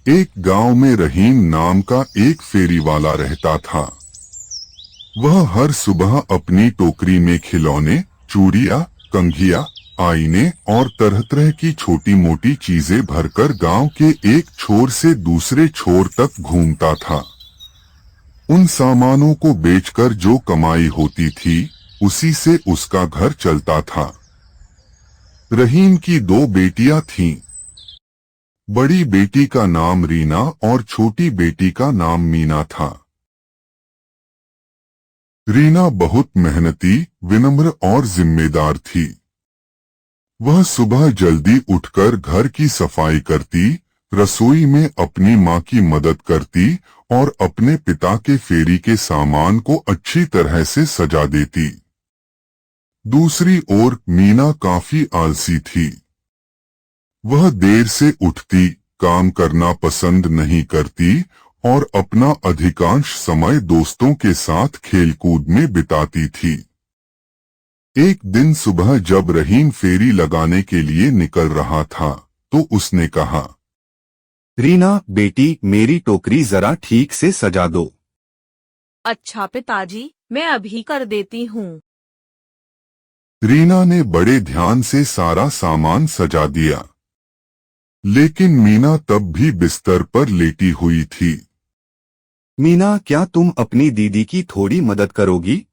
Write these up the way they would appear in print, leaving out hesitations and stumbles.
एक गांव में रहीम नाम का एक फेरी वाला रहता था। वह हर सुबह अपनी टोकरी में खिलौने, चूड़ियाँ, कंघियाँ, आईने और तरह तरह की छोटी मोटी चीजें भरकर गांव के एक छोर से दूसरे छोर तक घूमता था। उन सामानों को बेचकर जो कमाई होती थी, उसी से उसका घर चलता था। रहीम की दो बेटियां थीं। बड़ी बेटी का नाम रीना और छोटी बेटी का नाम मीना था। रीना बहुत मेहनती, विनम्र और जिम्मेदार थी। वह सुबह जल्दी उठकर घर की सफाई करती, रसोई में अपनी माँ की मदद करती और अपने पिता के फेरी के सामान को अच्छी तरह से सजा देती। दूसरी ओर मीना काफी आलसी थी। वह देर से उठती, काम करना पसंद नहीं करती और अपना अधिकांश समय दोस्तों के साथ खेलकूद में बिताती थी। एक दिन सुबह जब रहीम फेरी लगाने के लिए निकल रहा था, तो उसने कहा, रीना बेटी, मेरी टोकरी जरा ठीक से सजा दो। अच्छा पिताजी, मैं अभी कर देती हूँ। रीना ने बड़े ध्यान से सारा सामान सजा दिया, लेकिन मीना तब भी बिस्तर पर लेटी हुई थी। मीना, क्या तुम अपनी दीदी की थोड़ी मदद करोगी?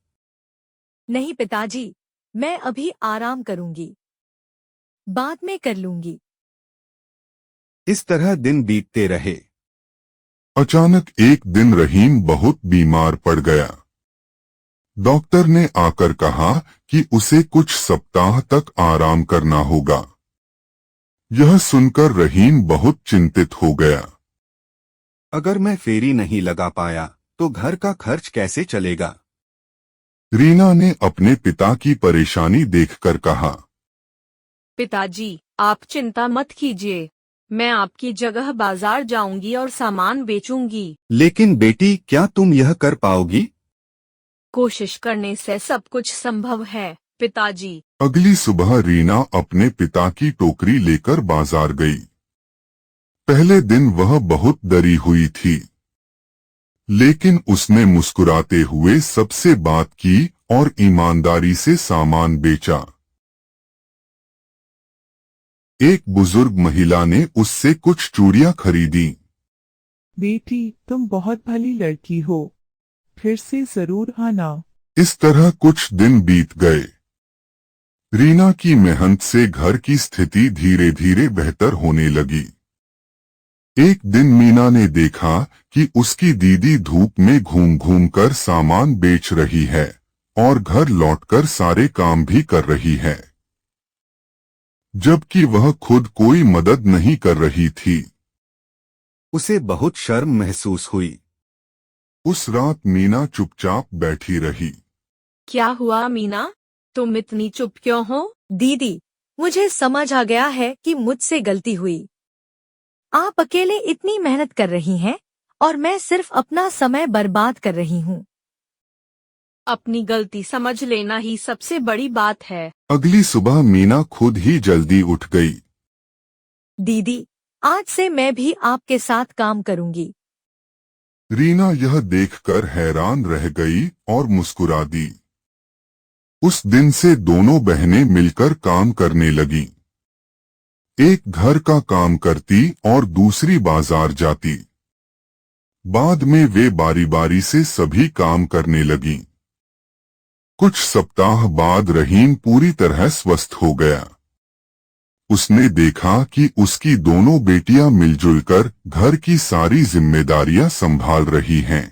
नहीं पिताजी, मैं अभी आराम करूंगी, बाद में कर लूंगी। इस तरह दिन बीतते रहे। अचानक एक दिन रहीम बहुत बीमार पड़ गया। डॉक्टर ने आकर कहा कि उसे कुछ सप्ताह तक आराम करना होगा। यह सुनकर रहीम बहुत चिंतित हो गया। अगर मैं फेरी नहीं लगा पाया तो घर का खर्च कैसे चलेगा? रीना ने अपने पिता की परेशानी देखकर कहा, पिताजी, आप चिंता मत कीजिए, मैं आपकी जगह बाजार जाऊंगी और सामान बेचूंगी। लेकिन बेटी, क्या तुम यह कर पाओगी? कोशिश करने से सब कुछ संभव है पिताजी। अगली सुबह रीना अपने पिता की टोकरी लेकर बाजार गई। पहले दिन वह बहुत डरी हुई थी, लेकिन उसने मुस्कुराते हुए सबसे बात की और ईमानदारी से सामान बेचा। एक बुजुर्ग महिला ने उससे कुछ चूड़ियां खरीदी। बेटी, तुम बहुत भली लड़की हो, फिर से जरूर आना। इस तरह कुछ दिन बीत गए। रीना की मेहनत से घर की स्थिति धीरे धीरे बेहतर होने लगी। एक दिन मीना ने देखा कि उसकी दीदी धूप में घूम घूम कर सामान बेच रही है और घर लौटकर सारे काम भी कर रही है, जबकि वह खुद कोई मदद नहीं कर रही थी। उसे बहुत शर्म महसूस हुई। उस रात मीना चुपचाप बैठी रही। क्या हुआ मीना, तुम इतनी चुप क्यों हो? दीदी, मुझे समझ आ गया है कि मुझसे गलती हुई। आप अकेले इतनी मेहनत कर रही हैं और मैं सिर्फ अपना समय बर्बाद कर रही हूँ। अपनी गलती समझ लेना ही सबसे बड़ी बात है। अगली सुबह मीना खुद ही जल्दी उठ गई। दीदी, आज से मैं भी आपके साथ काम करूंगी। रीना यह देखकर हैरान रह गई और मुस्कुरा दी। उस दिन से दोनों बहनें मिलकर काम करने लगीं। एक घर का काम करती और दूसरी बाजार जाती। बाद में वे बारी बारी से सभी काम करने लगीं। कुछ सप्ताह बाद रहीम पूरी तरह स्वस्थ हो गया। उसने देखा कि उसकी दोनों बेटियां मिलजुल कर घर की सारी जिम्मेदारियां संभाल रही हैं।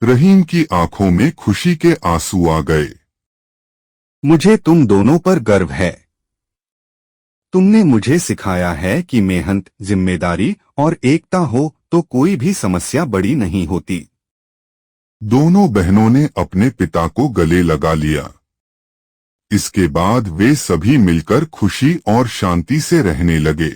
रहीम की आंखों में खुशी के आंसू आ गए। मुझे तुम दोनों पर गर्व है। तुमने मुझे सिखाया है कि मेहनत, जिम्मेदारी और एकता हो तो कोई भी समस्या बड़ी नहीं होती। दोनों बहनों ने अपने पिता को गले लगा लिया। इसके बाद वे सभी मिलकर खुशी और शांति से रहने लगे।